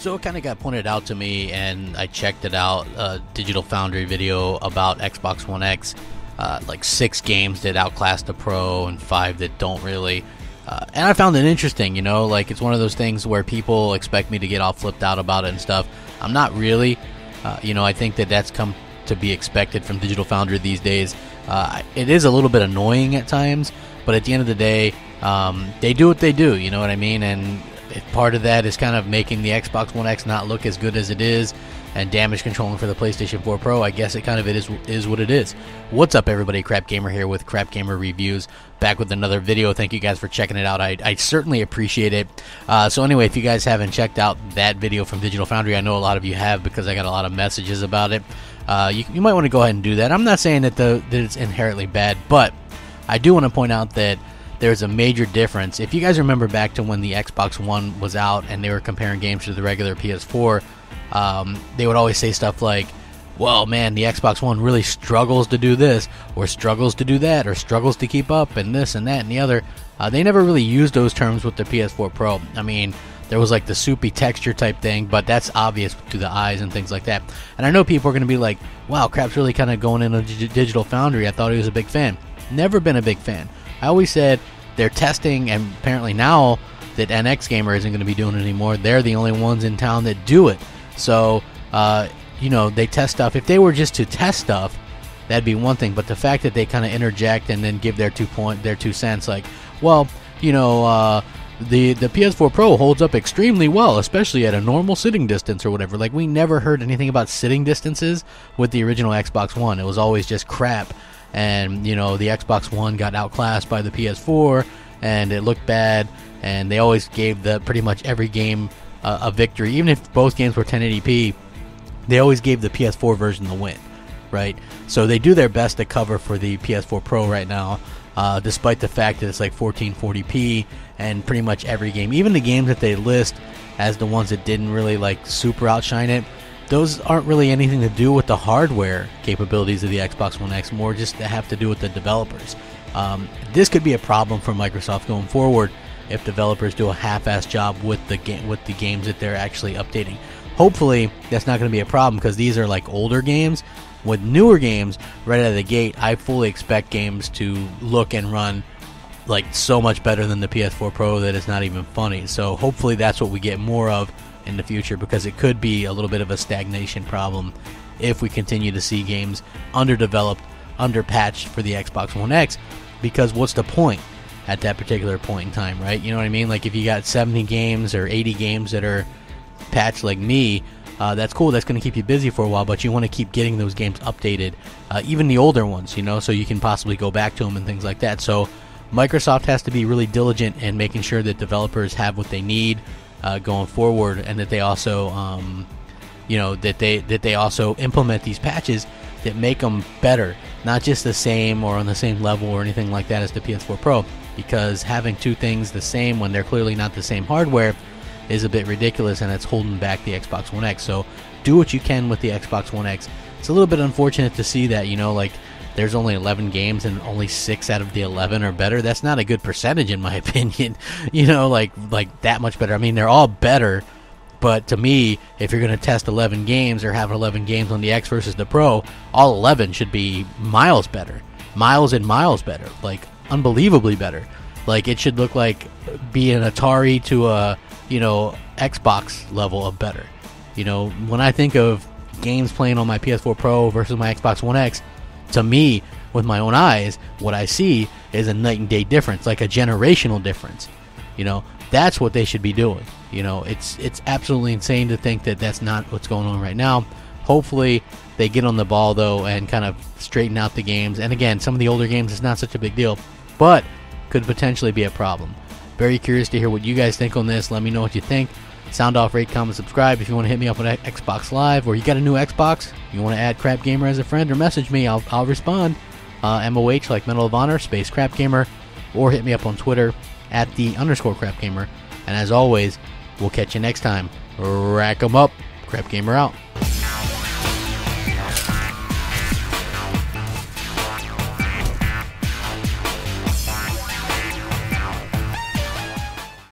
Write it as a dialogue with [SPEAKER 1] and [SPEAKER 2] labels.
[SPEAKER 1] So it kind of got pointed out to me, and I checked it out, a Digital Foundry video about Xbox One X, like 6 games that outclass the Pro and 5 that don't really. And I found it interesting, you know, like it's one of those things where people expect me to get all flipped out about it and stuff. I'm not really, you know, I think that that's come to be expected from Digital Foundry these days. It is a little bit annoying at times, but at the end of the day, they do what they do, you know what I mean? And part of that is kind of making the Xbox One X not look as good as it is, and damage controlling for the PlayStation 4 Pro. I guess it is what it is. What's up, everybody? Crapgamer here with Crapgamer Reviews, back with another video. Thank you guys for checking it out. I certainly appreciate it. So anyway, if you guys haven't checked out that video from Digital Foundry, I know a lot of you have because I got a lot of messages about it. You might want to go ahead and do that. I'm not saying that it's inherently bad, but I do want to point out that there's a major difference. If you guys remember back to when the Xbox One was out and they were comparing games to the regular PS4, they would always say stuff like, well, man, the Xbox One really struggles to do this, or struggles to do that, or struggles to keep up, and this and that and the other. They never really used those terms with the PS4 Pro. I mean, there was like the soupy texture type thing, but that's obvious to the eyes and things like that. And I know people are going to be like, wow, Crap's really kind of going into Digital Foundry. I thought he was a big fan. Never been a big fan. I always said they're testing, and apparently now that NX Gamer isn't going to be doing it anymore, they're the only ones in town that do it. So, you know, they test stuff. If they were just to test stuff, that'd be one thing. But the fact that they kind of interject and then give their 2 cents, like, well, you know, the PS4 Pro holds up extremely well, especially at a normal sitting distance or whatever. Like, we never heard anything about sitting distances with the original Xbox One. It was always just crap. And, you know, the Xbox One got outclassed by the PS4, and it looked bad, and they always gave pretty much every game a victory. Even if both games were 1080p, they always gave the PS4 version the win, right? So they do their best to cover for the PS4 Pro right now, despite the fact that it's like 1440p, and pretty much every game, even the games that they list as the ones that didn't really like super outshine it, those aren't really anything to do with the hardware capabilities of the Xbox One X, more just to have to do with the developers. This could be a problem for Microsoft going forward if developers do a half-assed job with the games that they're actually updating. Hopefully, that's not going to be a problem, because these are like older games. With newer games, right out of the gate, I fully expect games to look and run like so much better than the PS4 Pro that it's not even funny. So hopefully that's what we get more of in the future, because it could be a little bit of a stagnation problem if we continue to see games underdeveloped, underpatched for the Xbox One X, because what's the point at that particular point in time, right? You know what I mean? Like, if you got 70 games or 80 games that are patched like me, that's cool, that's going to keep you busy for a while, but you want to keep getting those games updated, even the older ones, you know, so you can possibly go back to them and things like that. So Microsoft has to be really diligent in making sure that developers have what they need going forward, and that they also, you know, that they also implement these patches that make them better, not just the same or on the same level or anything like that as the PS4 Pro. Because having two things the same when they're clearly not the same hardware is a bit ridiculous, and it's holding back the Xbox One X. So do what you can with the Xbox One X. It's a little bit unfortunate to see that, you know, like, there's only 11 games and only 6 out of the 11 are better. That's not a good percentage in my opinion. You know, like that much better. I mean, they're all better, but to me, if you're going to test 11 games or have 11 games on the X versus the Pro, all 11 should be miles better. Miles and miles better. Like, unbelievably better. Like, it should look like be an Atari to a, you know, Xbox level of better. You know, when I think of games playing on my PS4 Pro versus my Xbox One X, to me, with my own eyes, what I see is a night and day difference, like a generational difference. You know, that's what they should be doing. You know, it's absolutely insane to think that that's not what's going on right now. Hopefully, they get on the ball, though, and kind of straighten out the games. And again, some of the older games is not such a big deal, but could potentially be a problem. Very curious to hear what you guys think on this. Let me know what you think. Sound off, rate, comment, subscribe. If you want to hit me up on Xbox Live, or you got a new Xbox, you want to add Crapgamer as a friend, or message me, I'll respond. MOH, like Medal of Honor, space Crapgamer, or hit me up on Twitter at @_Crapgamer. And as always, we'll catch you next time. Rack 'em up. Crapgamer out.